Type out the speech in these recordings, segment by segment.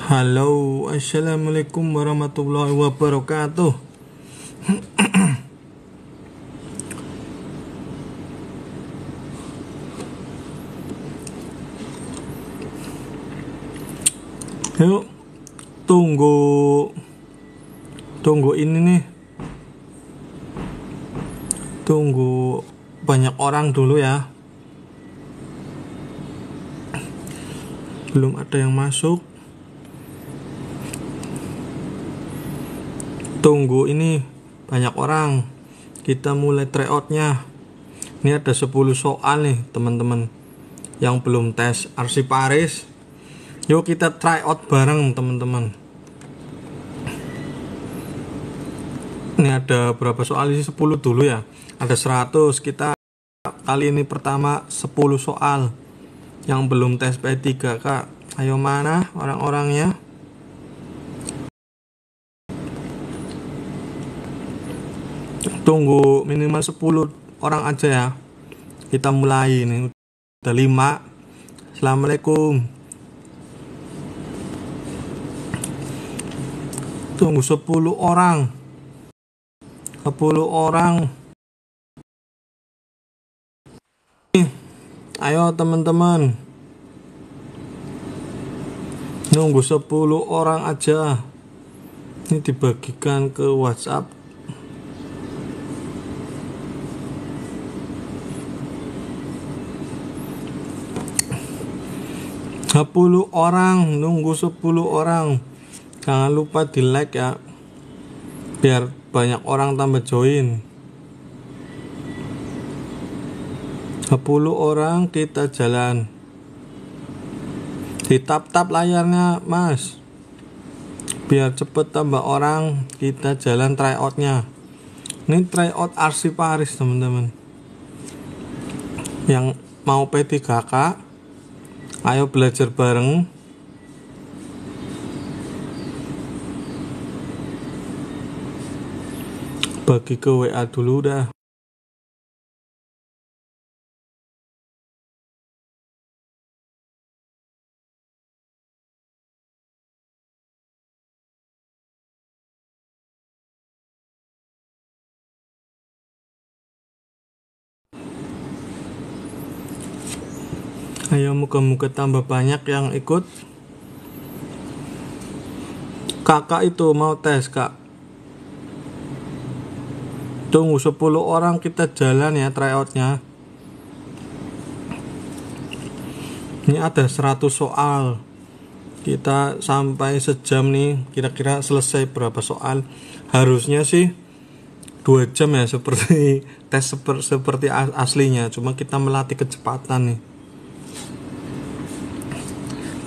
Halo, assalamualaikum warahmatullahi wabarakatuh. Yuk, tunggu ini nih. Tunggu banyak orang dulu ya. Belum ada yang masuk. Tunggu ini banyak orang. Kita mulai tryout-nya. Ini ada 10 soal nih teman-teman yang belum tes arsiparis. Yuk kita tryout bareng teman-teman. Ini ada berapa soal sih? 10 dulu ya. Ada 100. Kita kali ini pertama 10 soal yang belum tes P3K. Ayo mana orang-orangnya? Tunggu minimal 10 orang aja ya. Kita mulai nih. Udah 5. Assalamualaikum. Tunggu 10 orang. 10 orang. Ayo teman-teman. Nunggu 10 orang aja. Ini dibagikan ke WhatsApp. Sepuluh orang, nunggu 10 orang. Jangan lupa di like ya, biar banyak orang tambah join. 10 orang kita jalan. Di tap-tap layarnya mas, biar cepet tambah orang. Kita jalan tryout-nya. Ini tryout arsiparis teman-teman. Yang mau P3K, ayo belajar bareng. Bagi ke WA dulu dah. Ayo muka-muka tambah banyak yang ikut. Kakak itu mau tes kak. Tunggu 10 orang kita jalan ya tryout-nya. Ini ada 100 soal. Kita sampai sejam nih. Kira-kira selesai berapa soal? Harusnya sih 2 jam ya, seperti tes seperti aslinya. Cuma kita melatih kecepatan nih.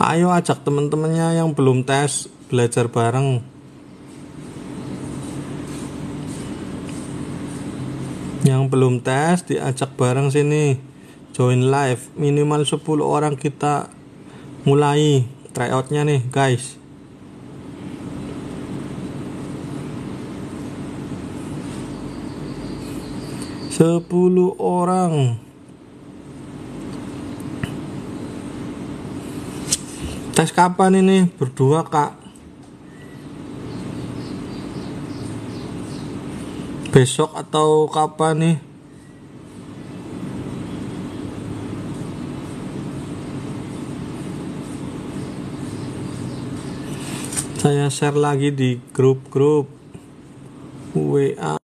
Ayo ajak teman-temannya yang belum tes belajar bareng. Yang belum tes diajak bareng sini. Join live. Minimal 10 orang kita mulai tryout-nya nih guys. Sepuluh orang. Tes kapan ini? Berdua kak. Besok atau kapan nih? Saya share lagi di grup-grup WA.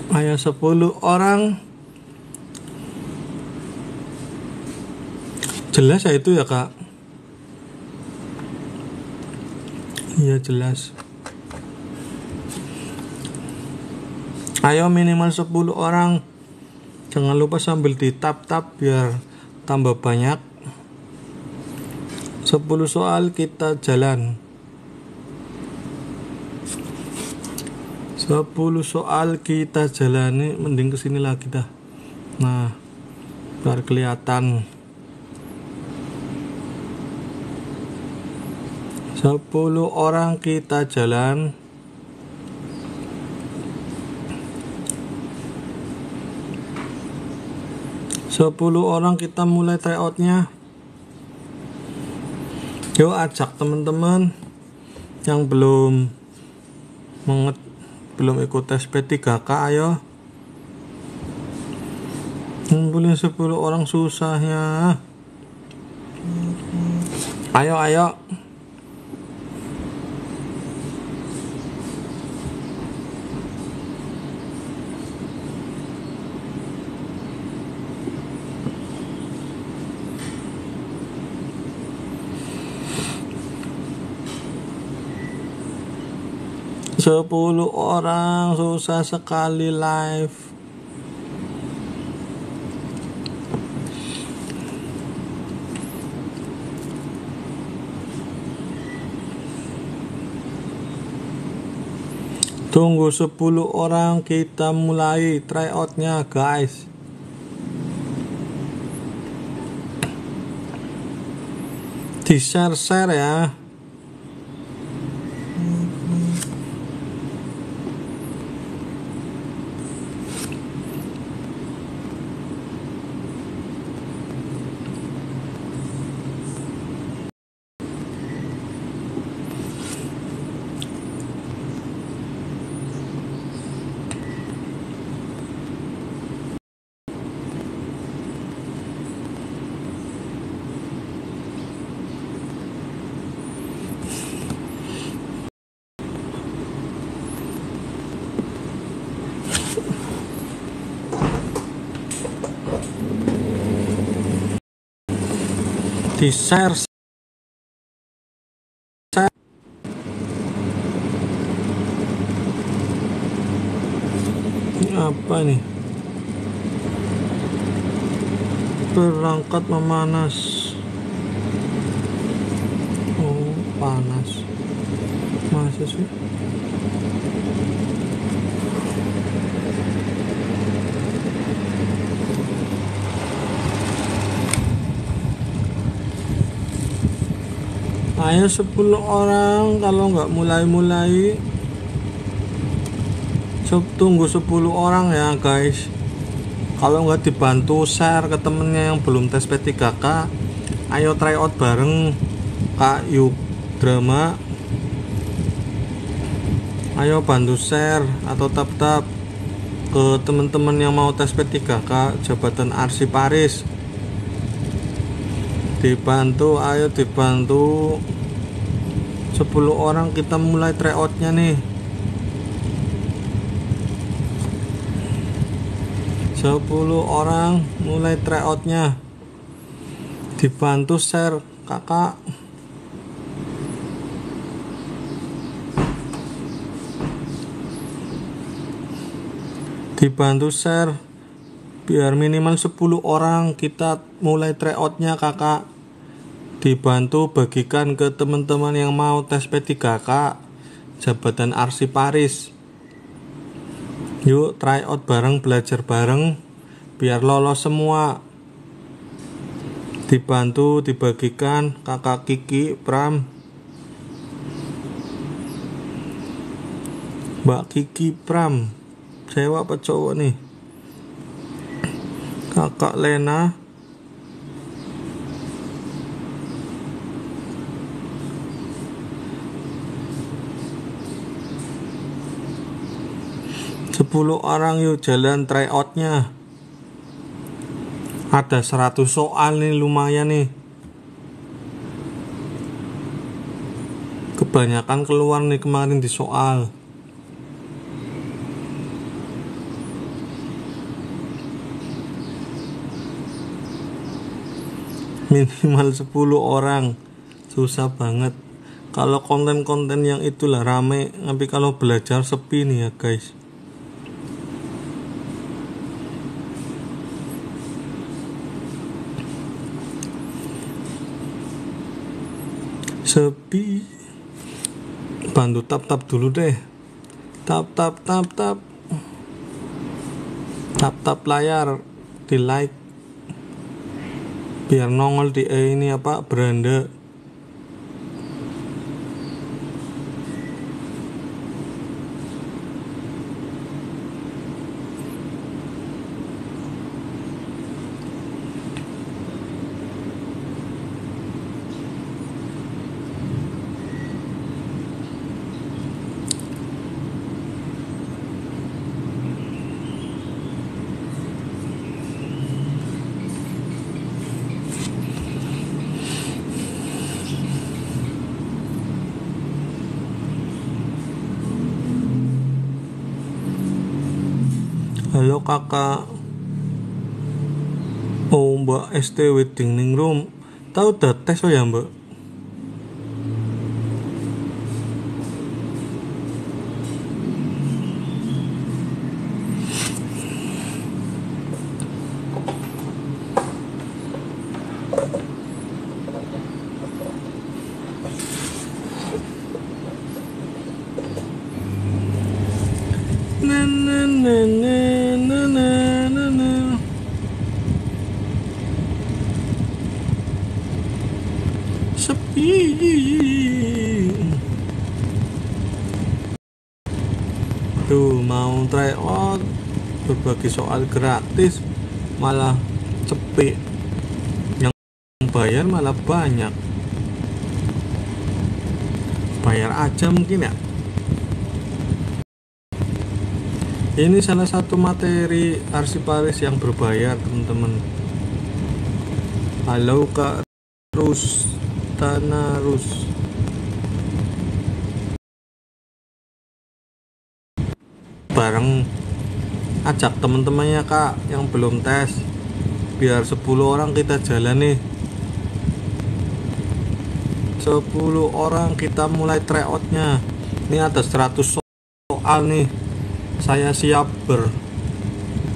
Ayo 10 orang. Jelas ya itu ya kak? Iya jelas. Ayo minimal 10 orang. Jangan lupa sambil di tap-tap biar tambah banyak. 10 soal kita jalan. 10 soal kita jalani. Mending kesini lagi dah. Nah, biar kelihatan. 10 orang kita jalan. 10 orang kita mulai tryoutnya. Yuk ajak teman-teman yang belum ikut tes P3K, ayo ngumpulin 10 orang susahnya. Ayo 10 orang susah sekali live. Tunggu 10 orang kita mulai tryoutnya guys. Di share ya. Di share. Ini apa nih? Berangkat memanas. Oh, panas. Masa sih? Ayo 10 orang, kalau nggak mulai tunggu 10 orang ya guys. Kalau nggak dibantu share ke temennya yang belum tes P3K, ayo tryout bareng Kak Yuk Drama. Ayo bantu share atau tap ke teman-teman yang mau tes P3K jabatan arsiparis. Dibantu, ayo dibantu. 10 orang kita mulai tryoutnya nih. 10 orang mulai tryoutnya. Dibantu share kakak. Dibantu share biar minimal 10 orang kita mulai tryoutnya kakak. Dibantu bagikan ke teman-teman yang mau tes P3K jabatan arsiparis. Yuk tryout bareng, belajar bareng biar lolos semua. Dibantu dibagikan kakak Kiki Pram, Mbak Kiki Pram, cewek apa cowok nih? Kakak Lena, sepuluh orang yuk jalan tryoutnya. Ada 100 soal nih, lumayan nih. Kebanyakan keluar nih kemarin di soal. Minimal 10 orang. Susah banget. Kalau konten-konten yang itulah rame, tapi kalau belajar sepi nih ya guys. Sepi. Bantu tap dulu deh. Tap layar, di like biar nongol di ini apa beranda. Halo kakak. Oh mbak ST Wedding ning room. Tahu udah tes ya mbak? Na na na na na na na. Sepi. Tuh mau try out berbagi soal gratis malah sepi, yang bayar malah banyak. Bayar aja mungkin ya. Ini salah satu materi arsiparis yang berbayar teman-teman. Halo Kak Tanarus. Bareng ajak teman-temannya Kak yang belum tes, biar 10 orang kita jalan nih. 10 orang kita mulai tryoutnya. Ini ada 100 soal nih. Saya siap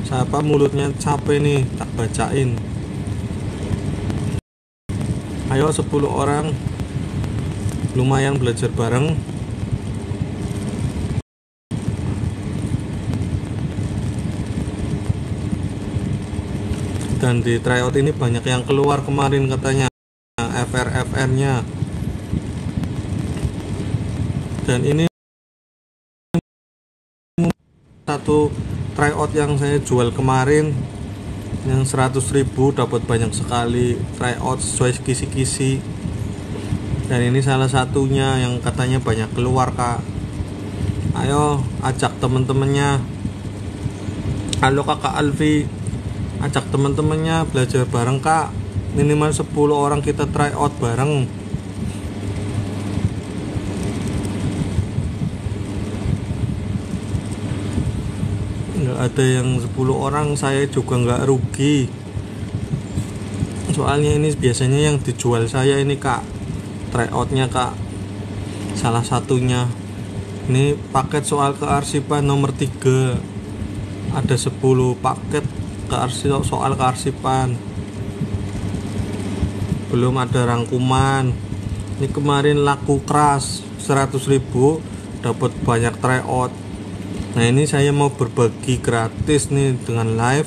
siapa mulutnya capek nih tak bacain. Ayo 10 orang, lumayan belajar bareng. Dan di tryout ini banyak yang keluar kemarin katanya FR-nya. Dan ini satu tryout yang saya jual kemarin yang 100.000 dapat banyak sekali tryout sesuai kisi-kisi. Dan ini salah satunya yang katanya banyak keluar Kak. Ayo ajak temen-temennya. Halo Kakak Alfi, ajak temen-temennya belajar bareng Kak. Minimal 10 orang kita tryout bareng. Nggak ada yang 10 orang, saya juga nggak rugi. Soalnya ini biasanya yang dijual saya ini Kak, tryoutnya Kak. Salah satunya ini paket soal kearsipan nomor 3. Ada 10 paket soal kearsipan. Belum ada rangkuman. Ini kemarin laku keras 100.000 dapat banyak tryout. Nah ini saya mau berbagi gratis nih dengan live.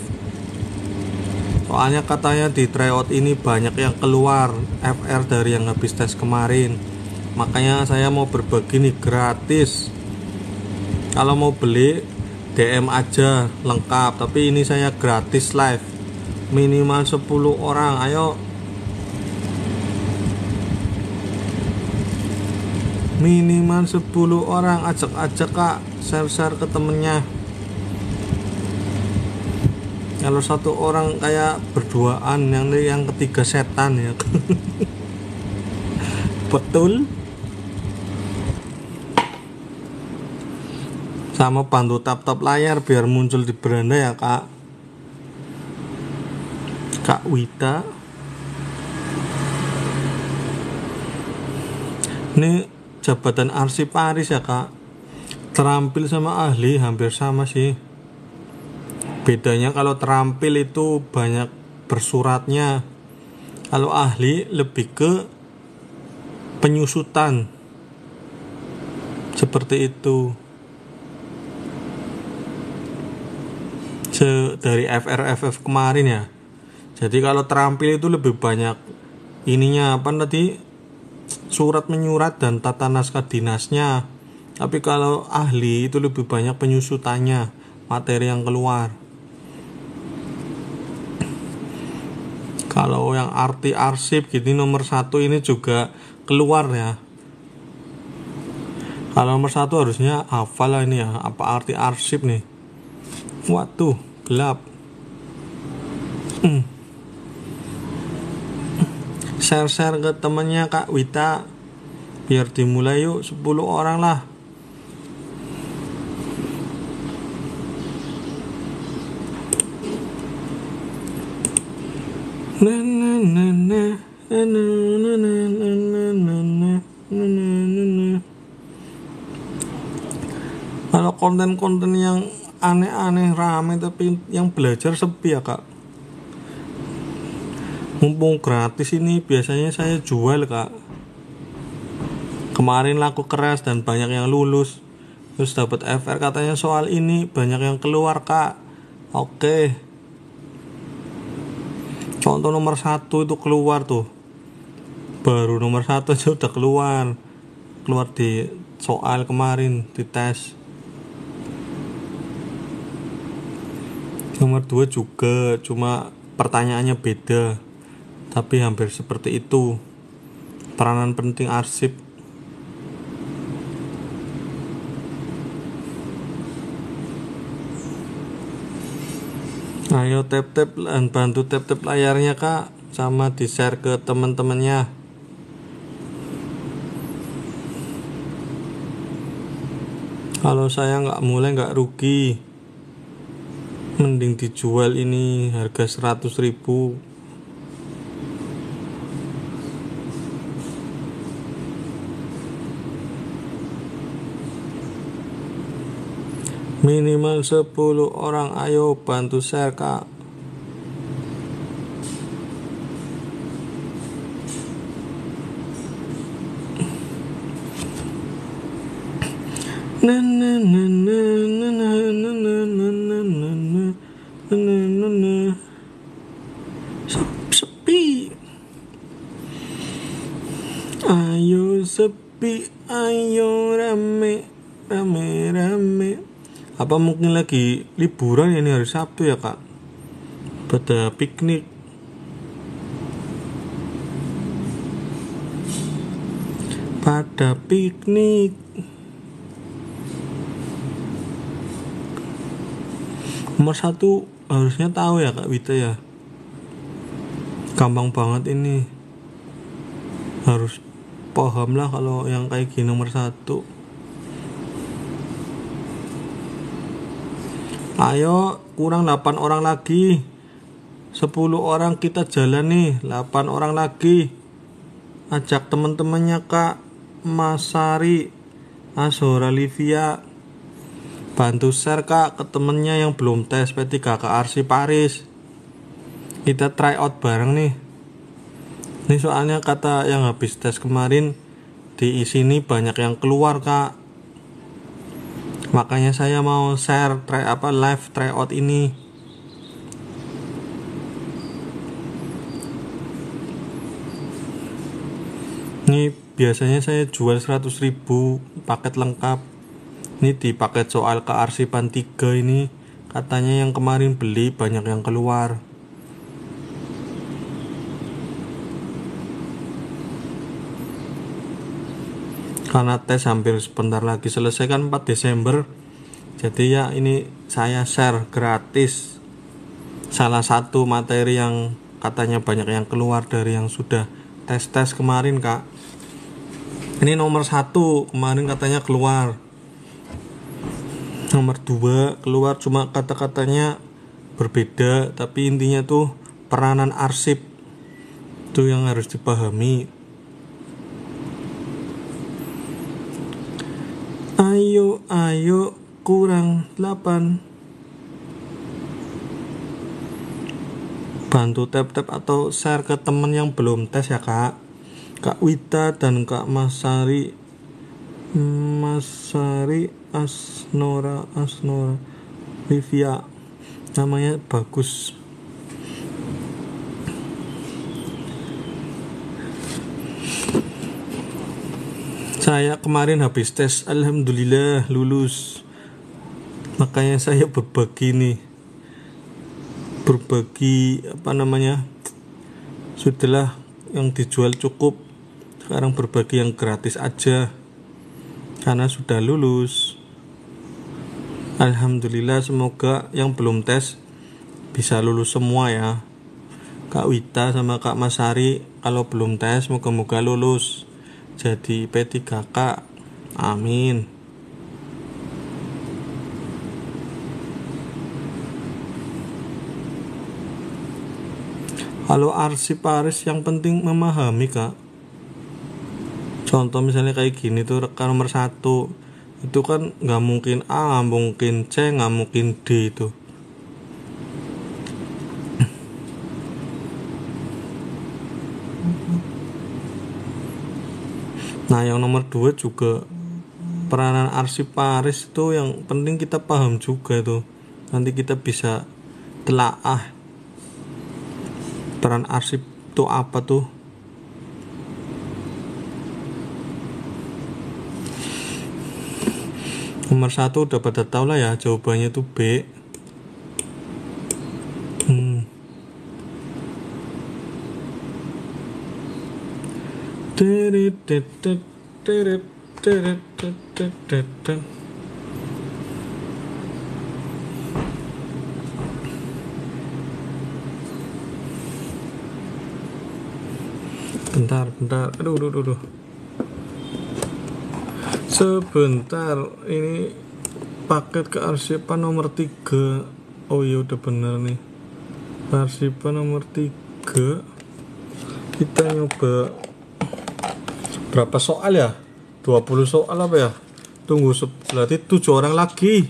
Soalnya katanya di tryout ini banyak yang keluar FR dari yang habis tes kemarin. Makanya saya mau berbagi nih gratis. Kalau mau beli DM aja lengkap, tapi ini saya gratis live. Minimal 10 orang, ayo. Minimal 10 orang, ajak Kak, share ke temennya. Kalau 1 orang kayak berduaan, yang ketiga setan ya. Betul. Sama bantu tap layar biar muncul di beranda ya Kak. Kak Wita. Ini jabatan arsiparis ya Kak. Terampil sama ahli hampir sama sih. Bedanya kalau terampil itu banyak bersuratnya. Kalau ahli lebih ke penyusutan seperti itu. Dari FRFF kemarin ya. Jadi kalau terampil itu lebih banyak ininya apa tadi, surat menyurat dan tata naskah dinasnya. Tapi kalau ahli itu lebih banyak penyusutannya, materi yang keluar. Kalau yang arti arsip gini nomor 1 ini juga keluar ya. Kalau nomor 1 harusnya hafal lah ini ya, apa arti arsip nih. Waduh, gelap. Share-share ke temennya Kak Wita, biar dimulai yuk 10 orang lah. Kalau konten-konten yang aneh-aneh rame tapi yang belajar sepi ya Kak. Mumpung gratis ini biasanya saya jual Kak. Kemarin laku keras dan banyak yang lulus. Terus dapat FR katanya soal ini banyak yang keluar Kak. Oke. Contoh nomor 1 itu keluar tuh. Baru nomor 1 aja udah keluar di soal kemarin di tes. Nomor 2 juga, cuma pertanyaannya beda, tapi hampir seperti itu. Peranan penting arsip. Ayo tap-tap dan bantu tap-tap layarnya Kak, sama di-share ke teman-temannya. Kalau saya nggak mulai nggak rugi, mending dijual ini harga 100.000. Minimal 10 orang, ayo bantu share Kak. Sepi. Ayo sepi, ayo rame. Apa mungkin lagi liburan ya, ini hari Sabtu ya Kak? Pada piknik. Nomor 1 harusnya tahu ya Kak Wita ya. Gampang banget ini. Harus paham lah kalau yang kayak gini nomor 1. Ayo kurang 8 orang lagi. 10 orang kita jalan nih, 8 orang lagi. Ajak teman-temannya Kak Masari, Azora Livia. Bantu share Kak ke temennya yang belum tes P3 ke Arsip Paris. Kita try out bareng nih. Ini soalnya kata yang habis tes kemarin di sini banyak yang keluar Kak. Makanya saya mau share live tryout ini. Ini biasanya saya jual 100.000 paket lengkap. Ini di paket soal kearsipan 3 ini katanya yang kemarin beli banyak yang keluar. Karena tes hampir sebentar lagi selesai kan, 4 Desember. Jadi ya ini saya share gratis salah satu materi yang katanya banyak yang keluar dari yang sudah tes kemarin Kak. Ini nomor 1 kemarin katanya keluar. Nomor 2 keluar cuma kata-katanya berbeda, tapi intinya tuh peranan arsip itu yang harus dipahami. Ayo kurang 8. Bantu tap-tap atau share ke temen yang belum tes ya Kak. Kak Wita dan Kak Masari Asnora Livia, namanya bagus. Saya kemarin habis tes, alhamdulillah lulus. Makanya saya berbagi sudahlah yang dijual cukup, sekarang berbagi yang gratis aja karena sudah lulus. Alhamdulillah, semoga yang belum tes bisa lulus semua ya. Kak Wita sama Kak Masari kalau belum tes moga-moga lulus jadi P3K, amin. Kalau arsip Paris yang penting memahami Kak. Contoh misalnya kayak gini tuh, rekan nomor 1 itu kan nggak mungkin A, nggak mungkin C, nggak mungkin D itu. Nah yang nomor 2 juga peranan arsip Paris itu yang penting kita paham juga tuh. Nanti kita bisa telaah peran arsip itu apa tuh. Nomor 1 udah pada tahu lah ya, jawabannya tuh B. Bentar, aduh. Sebentar, ini paket kearsipan nomor 3. Oh iya udah bener nih. Kearsipan nomor 3. Kita nyoba berapa soal ya? 20 soal apa ya? Tunggu, berarti 7 orang lagi.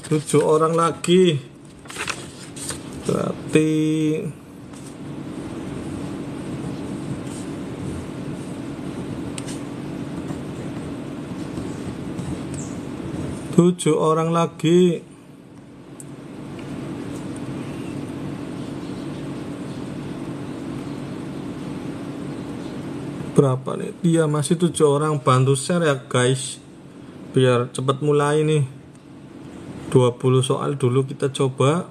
7 orang lagi. Berarti 7 orang lagi. Berapa nih? Dia masih 7 orang. Bantu share ya guys, biar cepat mulai nih. 20 soal dulu kita coba.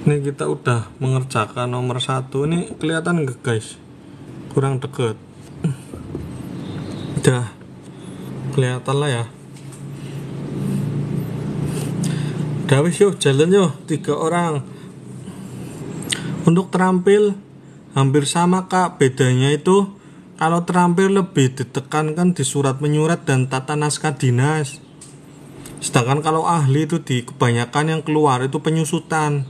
Ini kita udah mengerjakan nomor 1. Ini kelihatan nggak guys? Kurang deket. Udah kelihatan lah ya. Udah wis yuk, jalan yuk 3 orang. Untuk terampil hampir sama Kak, bedanya itu kalau terampil lebih ditekankan di surat menyurat dan tata naskah dinas. Sedangkan kalau ahli itu di kebanyakan yang keluar itu penyusutan.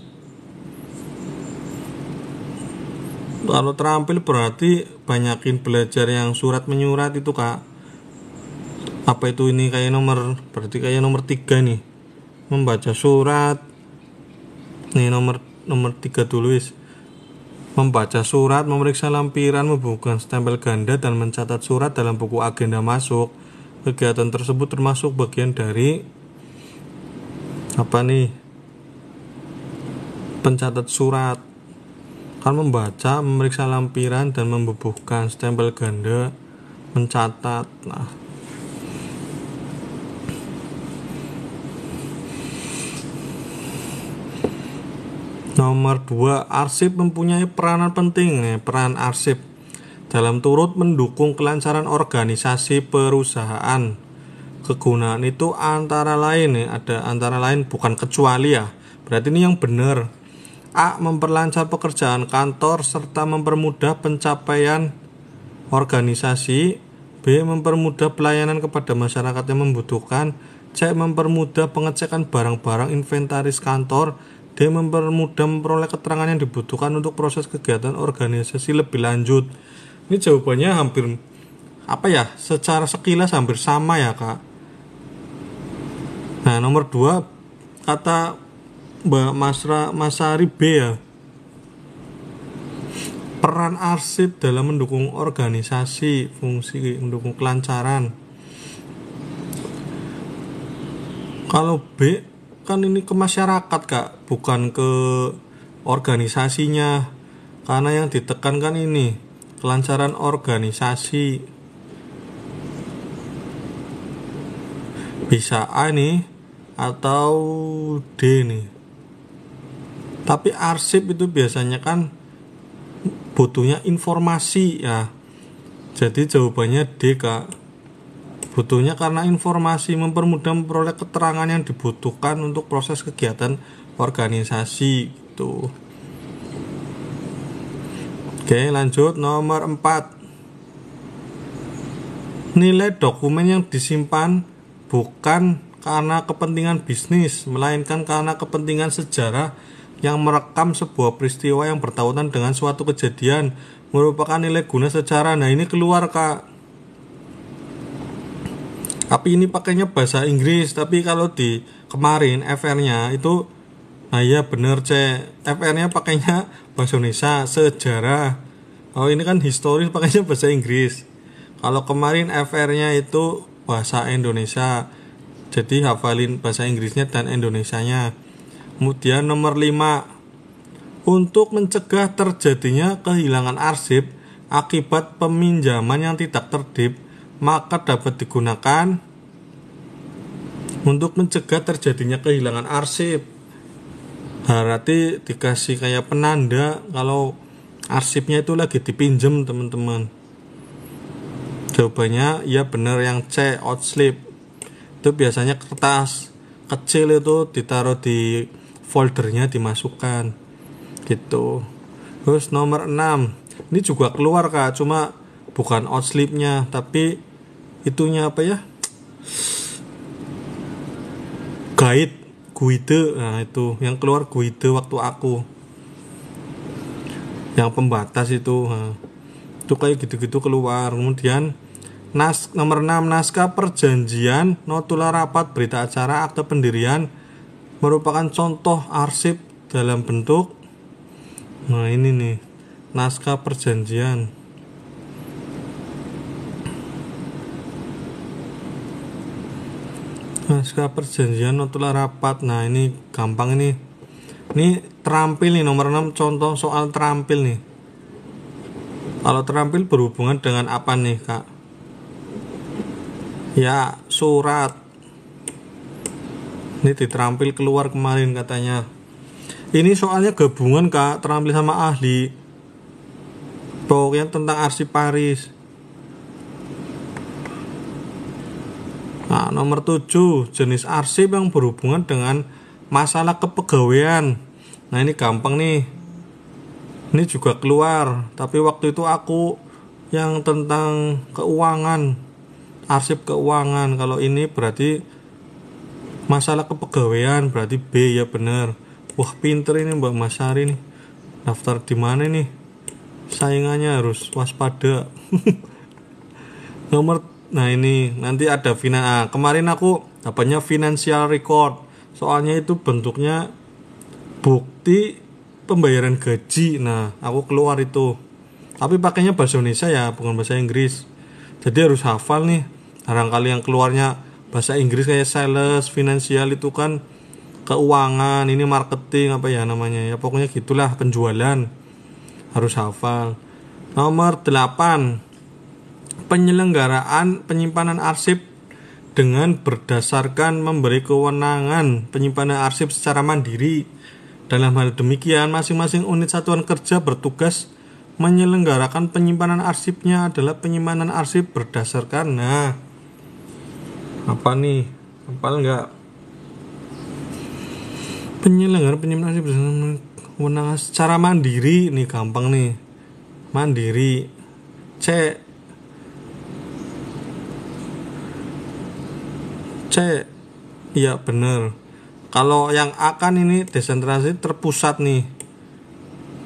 Kalau terampil berarti banyakin belajar yang surat menyurat itu Kak. Apa itu ini berarti kayak nomor 3 nih. Membaca surat. Nih nomor 3 dulu wis. Membaca surat, memeriksa lampiran, membubuhkan stempel ganda dan mencatat surat dalam buku agenda masuk. Kegiatan tersebut termasuk bagian dari pencatat surat. Kan membaca, memeriksa lampiran dan membubuhkan stempel ganda, mencatat. Nah, nomor 2, arsip mempunyai peranan penting nih. Peran arsip dalam turut mendukung kelancaran organisasi perusahaan. Kegunaan itu antara lain nih, ada antara lain bukan kecuali ya. Berarti ini yang benar. A. Memperlancar pekerjaan kantor serta mempermudah pencapaian organisasi. B. Mempermudah pelayanan kepada masyarakat yang membutuhkan. C. Mempermudah pengecekan barang-barang inventaris kantor. D. Mempermudah memperoleh keterangan yang dibutuhkan untuk proses kegiatan organisasi lebih lanjut. Ini jawabannya hampir secara sekilas hampir sama ya kak. Nah nomor 2 kata Mbak Masari B ya, peran arsip dalam mendukung organisasi, fungsi mendukung kelancaran. Kalau B kan ini ke masyarakat kak, bukan ke organisasinya, karena yang ditekankan ini kelancaran organisasi. Bisa A nih atau D nih. Tapi arsip itu biasanya kan butuhnya informasi ya. Jadi jawabannya D kak. Butuhnya karena informasi, mempermudah memperoleh keterangan yang dibutuhkan untuk proses kegiatan organisasi gitu. Oke lanjut nomor 4. Nilai dokumen yang disimpan bukan karena kepentingan bisnis, melainkan karena kepentingan sejarah yang merekam sebuah peristiwa yang bertautan dengan suatu kejadian, merupakan nilai guna sejarah. Nah ini keluar kak. Tapi ini pakainya bahasa Inggris, tapi kalau di kemarin FR-nya itu, nah iya bener FR-nya pakainya bahasa Indonesia, sejarah. Oh ini kan historis pakainya bahasa Inggris. Kalau kemarin FR-nya itu bahasa Indonesia, jadi hafalin bahasa Inggrisnya dan Indonesianya. Kemudian nomor 5, untuk mencegah terjadinya kehilangan arsip akibat peminjaman yang tidak tertib, maka dapat digunakan untuk mencegah terjadinya kehilangan arsip. Berarti dikasih kayak penanda kalau arsipnya itu lagi dipinjam teman-teman. Jawabannya ya benar yang C, outslip. Itu biasanya kertas kecil itu ditaruh di foldernya, dimasukkan gitu. Terus nomor 6, ini juga keluar kak, cuma bukan outslipnya tapi itunya guide. Nah itu yang keluar guide waktu aku yang pembatas itu. Nah, itu kayak gitu-gitu keluar. Kemudian nomor 6, naskah perjanjian, notula rapat, berita acara, akte pendirian merupakan contoh arsip dalam bentuk. Nah ini nih naskah perjanjian. Naskah perjanjian, notula rapat. Nah ini gampang ini. Ini terampil nih nomor 6, contoh soal terampil nih. Kalau terampil berhubungan dengan apa nih kak? Ya surat. Ini diterampil keluar kemarin katanya. Ini soalnya gabungan kak, terampil sama ahli. Pokoknya tentang arsiparis. Nah, nomor 7, jenis arsip yang berhubungan dengan masalah kepegawaian. Nah ini gampang nih. Ini juga keluar, tapi waktu itu aku yang tentang keuangan, arsip keuangan. Kalau ini berarti masalah kepegawaian, berarti B ya bener. Wah pinter ini Mbak Masari nih. Daftar di mana nih? Saingannya harus waspada. Nah ini nanti ada kemarin aku dapatnya financial record. Soalnya itu bentuknya bukti pembayaran gaji. Nah aku keluar itu, tapi pakainya bahasa Indonesia ya, bukan bahasa Inggris. Jadi harus hafal nih. Barangkali yang keluarnya bahasa Inggris kayak sales, finansial itu kan keuangan, ini marketing ya pokoknya gitulah, penjualan. Harus hafal. Nomor 8, penyelenggaraan penyimpanan arsip dengan berdasarkan memberi kewenangan penyimpanan arsip secara mandiri. Dalam hal demikian, masing-masing unit satuan kerja bertugas menyelenggarakan penyimpanan arsipnya adalah penyimpanan arsip berdasarkan. Nah, apa nih? Hafal nggak? Penyelenggara penyimpanan arsip berdasarkan kewenangan secara mandiri. Nih gampang nih. Mandiri. C. Iya bener. Kalau yang A kan ini desentralisasi terpusat nih.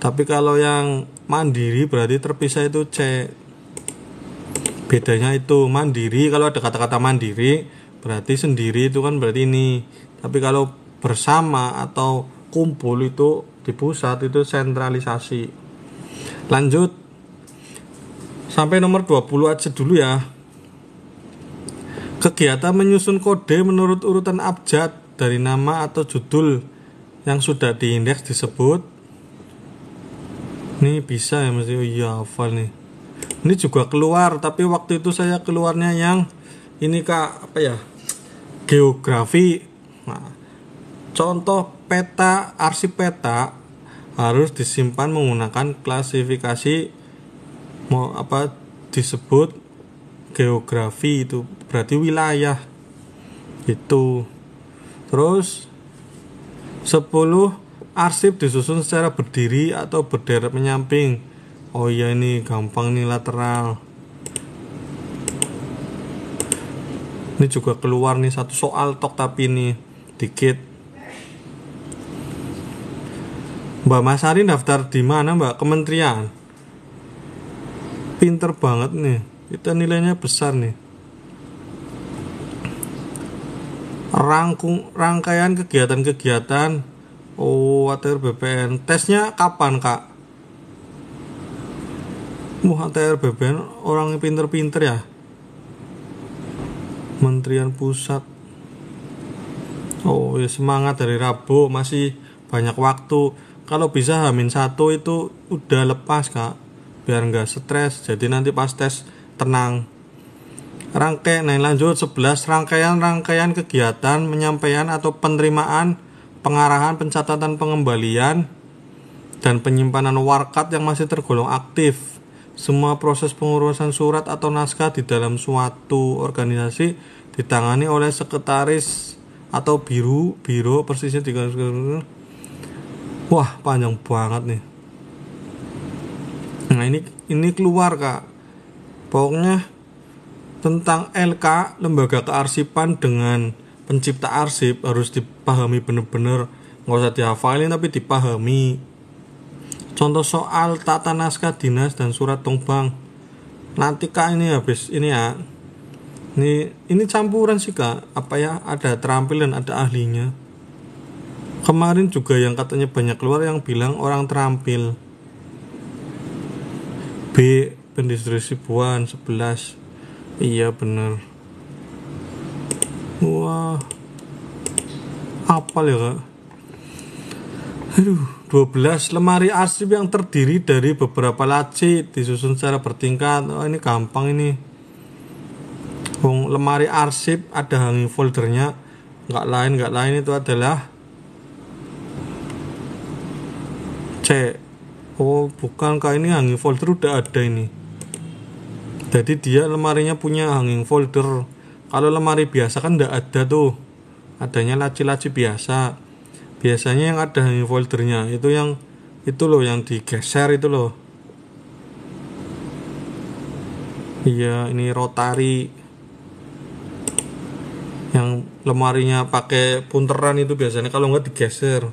Tapi kalau yang mandiri berarti terpisah itu C. Bedanya itu mandiri, kalau ada kata-kata mandiri berarti sendiri itu kan berarti ini. Tapi kalau bersama atau kumpul itu di pusat itu sentralisasi. Lanjut sampai nomor 20 aja dulu ya. Kegiatan menyusun kode menurut urutan abjad dari nama atau judul yang sudah diindeks disebut. Ini bisa ya, mesti. Oh iya, hafal nih. Ini juga keluar, tapi waktu itu saya keluarnya yang ini Kak, apa ya? Geografi. Nah, contoh peta, arsip peta harus disimpan menggunakan klasifikasi disebut geografi, itu berarti wilayah itu. Terus 10 arsip disusun secara berdiri atau berderet menyamping. Oh iya, ini gampang nih, lateral. Ini juga keluar nih satu soal tok, tapi ini dikit. Mbak Masari daftar di mana Mbak? Kementerian. Pinter banget nih. Kita nilainya besar nih. Rangkaian kegiatan-kegiatan. Oh, ATR BPN. Tesnya kapan Kak? ATR BPN orang pinter-pinter ya. Kementerian Pusat. Oh ya, semangat dari Rabu, masih banyak waktu. Kalau bisa H-1 itu udah lepas Kak, biar nggak stres. Jadi nanti pas tes tenang. Nah lanjut 11 rangkaian kegiatan penyampaian atau penerimaan, pengarahan, pencatatan, pengembalian, dan penyimpanan warkat yang masih tergolong aktif. Semua proses pengurusan surat atau naskah di dalam suatu organisasi ditangani oleh sekretaris atau biro persisnya di. Wah, panjang banget nih. Nah, ini keluar Kak. Pokoknya tentang LK, lembaga kearsipan dengan pencipta arsip harus dipahami bener-bener, nggak usah dihafalin tapi dipahami. Contoh soal tata naskah dinas dan surat tumbang. Nanti Kak ini habis ini ya. Ini campuran sih Kak. Apa ya? Ada terampilan, ada ahlinya. Kemarin juga yang katanya banyak keluar yang bilang orang terampil. B. Pendistribusian 11. Iya bener. Wah, apal ya Kak. 12 lemari arsip yang terdiri dari beberapa laci disusun secara bertingkat. Oh, ini gampang ini. Lemari arsip ada hanging foldernya. Nggak lain itu adalah C. Oh bukan Kak, ini hanging folder udah ada ini. Jadi dia lemarinya punya hanging folder. Kalau lemari biasa kan nggak ada tuh, adanya laci-laci biasa. Biasanya yang ada hanging foldernya itu yang itu loh, yang digeser itu loh. Iya, ini rotari. Yang lemarinya pakai punteran itu biasanya, kalau nggak digeser.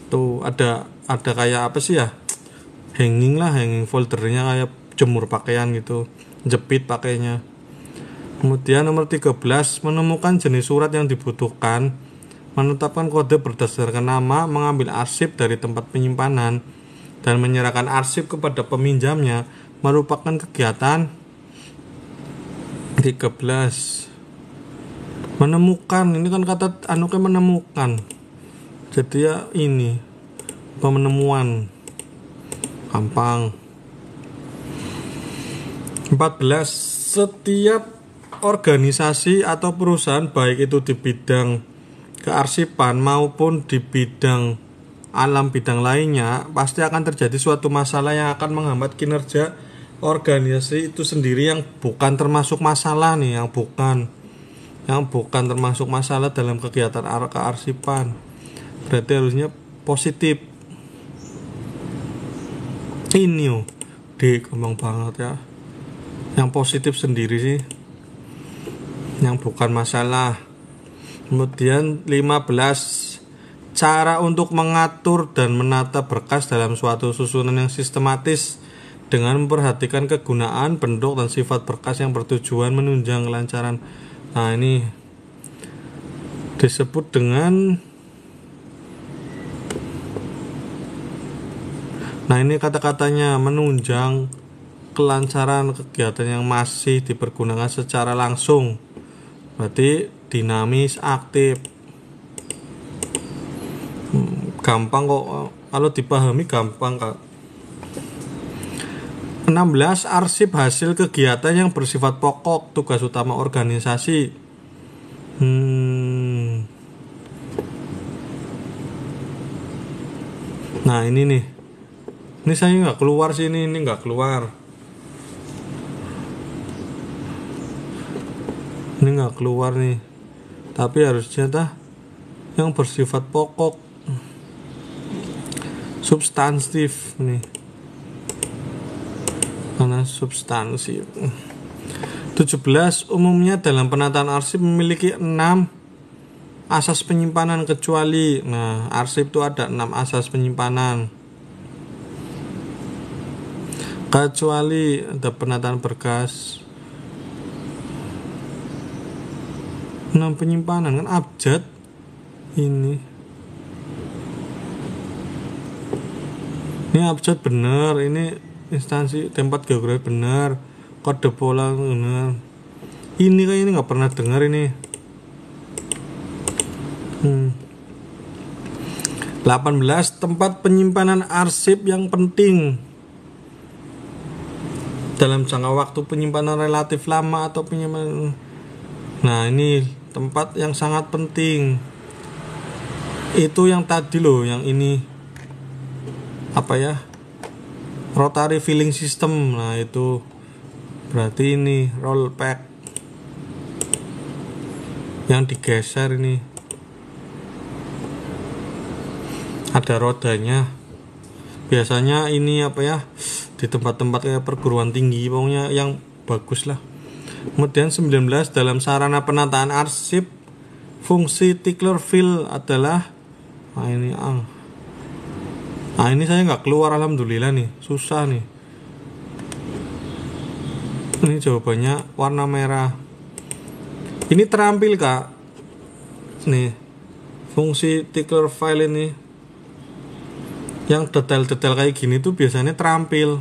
Tuh ada kayak apa sih ya? Hanging foldernya kayak jemur pakaian gitu, jepit pakainya. Kemudian nomor 13, menemukan jenis surat yang dibutuhkan, menetapkan kode berdasarkan nama, mengambil arsip dari tempat penyimpanan, dan menyerahkan arsip kepada peminjamnya merupakan kegiatan. 13. Menemukan, ini kan kata menemukan. Jadi ya ini pemenemuan. Gampang. 14. Setiap organisasi atau perusahaan, baik itu di bidang kearsipan maupun di bidang bidang lainnya, pasti akan terjadi suatu masalah yang akan menghambat kinerja organisasi itu sendiri, yang bukan termasuk masalah nih, yang bukan termasuk masalah dalam kegiatan kearsipan. Berarti harusnya positif. Ini gampang banget ya. Yang positif sendiri sih, yang bukan masalah. Kemudian 15, cara untuk mengatur dan menata berkas dalam suatu susunan yang sistematis dengan memperhatikan kegunaan, bentuk, dan sifat berkas yang bertujuan menunjang kelancaran. Nah, ini disebut dengan, nah ini kata-katanya, menunjang kelancaran kegiatan yang masih dipergunakan secara langsung. Berarti dinamis, aktif. Gampang kok, kalau dipahami gampang Kak. 16. Arsip hasil kegiatan yang bersifat pokok, tugas utama organisasi. Nah ini nih, ini saya nggak keluar sih, ini nggak keluar, ini nggak keluar nih, tapi harusnya yang bersifat pokok, substantif nih, karena substansi. 17. Umumnya dalam penataan arsip memiliki 6 asas penyimpanan kecuali. Nah, arsip itu ada 6 asas penyimpanan. Kecuali ada penataan berkas. 6 penyimpanan kan abjad ini. Ini abjad benar, ini instansi tempat geografi benar, kode pola benar. Ini kayak ini nggak pernah dengar ini. 18. Tempat penyimpanan arsip yang penting dalam jangka waktu penyimpanan relatif lama atau penyimpanan. Nah ini tempat yang sangat penting. Itu yang tadi loh, yang ini apa ya, rotary filling system. Nah itu berarti ini roll pack yang digeser, ini ada rodanya. Biasanya ini apa ya, di tempat-tempat kayak perguruan tinggi pokoknya yang bagus lah. Kemudian 19. Dalam sarana penataan arsip, fungsi tickler fill adalah, nah ini saya nggak keluar, alhamdulillah nih, susah nih. Ini jawabannya warna merah. Ini terampil Kak. Nih, fungsi tickler file ini, yang detail-detail kayak gini tuh biasanya terampil.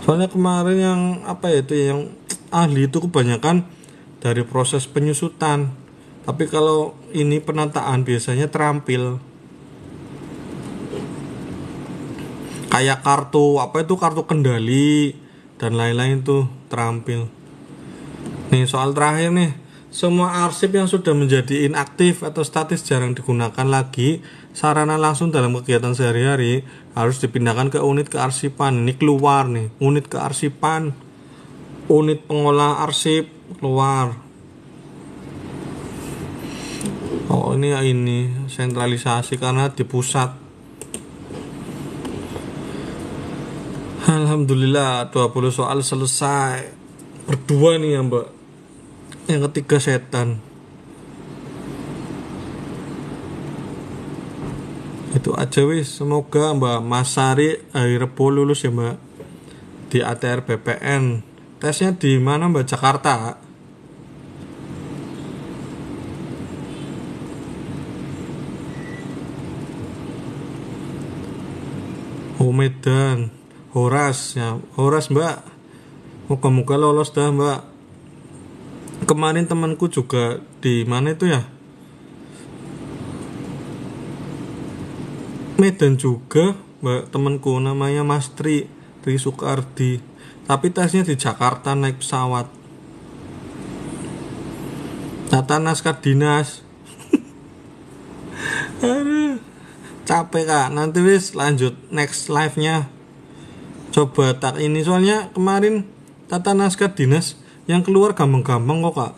Soalnya kemarin yang apa ya, itu yang ahli itu kebanyakan dari proses penyusutan. Tapi kalau ini penataan biasanya terampil. Kayak kartu, apa itu, kartu kendali dan lain-lain tuh terampil. Nih soal terakhir nih. Semua arsip yang sudah menjadi inaktif atau statis jarang digunakan lagi sarana langsung dalam kegiatan sehari-hari harus dipindahkan ke unit kearsipan. Ini keluar nih, unit kearsipan, unit pengolah arsip keluar. Oh ini sentralisasi karena di pusat. Alhamdulillah 20 soal selesai. Berdua nih ya Mbak. Yang ketiga setan. Itu aja wis. Semoga Mbak Masari Rebo lulus ya Mbak di ATR BPN. Tesnya di mana Mbak? Jakarta. Oh Medan. Horas ya. Horas Mbak. Moga-moga lolos dah Mbak. Kemarin temanku juga di mana itu ya, Medan juga Mbak, temanku namanya Mas Tri Sukardi, tapi tesnya di Jakarta naik pesawat. Tata naskah dinas. Aduh, capek Kak. Nanti wis lanjut next live nya. Coba tak ini, soalnya kemarin tata naskah dinas yang keluar gampang-gampang kok Kak.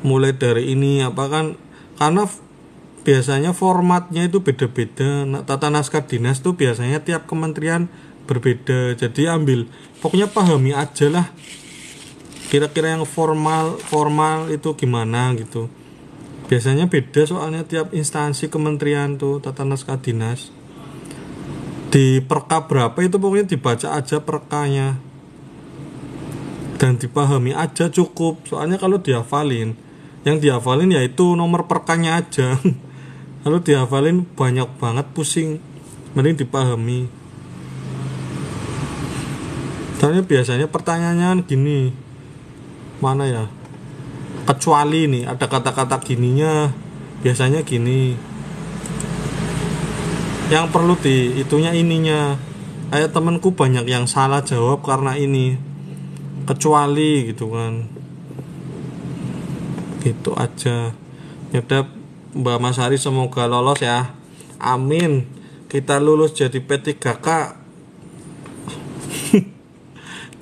Mulai dari ini apa kan, karena biasanya formatnya itu beda-beda. Tata naskah dinas tuh biasanya tiap kementerian berbeda. Jadi ambil, pokoknya pahami aja lah kira-kira yang formal itu gimana gitu. Biasanya beda soalnya tiap instansi kementerian tuh tata naskah dinas. Di perka berapa itu pokoknya dibaca aja perkanya dan dipahami aja cukup. Soalnya kalau dihafalin, yang dihafalin yaitu nomor perkanya aja. Kalau dihafalin banyak banget pusing, mending dipahami. Soalnya biasanya pertanyaannya gini, mana ya, kecuali nih ada kata-kata gininya biasanya gini, yang perlu dihitungnya ininya. Kayak temenku banyak yang salah jawab karena ini kecuali gitu kan. Gitu aja ya udah. Mbak Masari semoga lolos ya, amin. Kita lulus jadi P3K.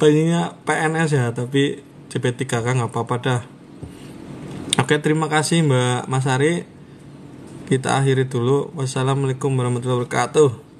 Pengennya PNS ya, tapi P3K nggak apa-apa dah. Oke, terima kasih Mbak Masari. Kita akhiri dulu. Wassalamualaikum warahmatullahi wabarakatuh.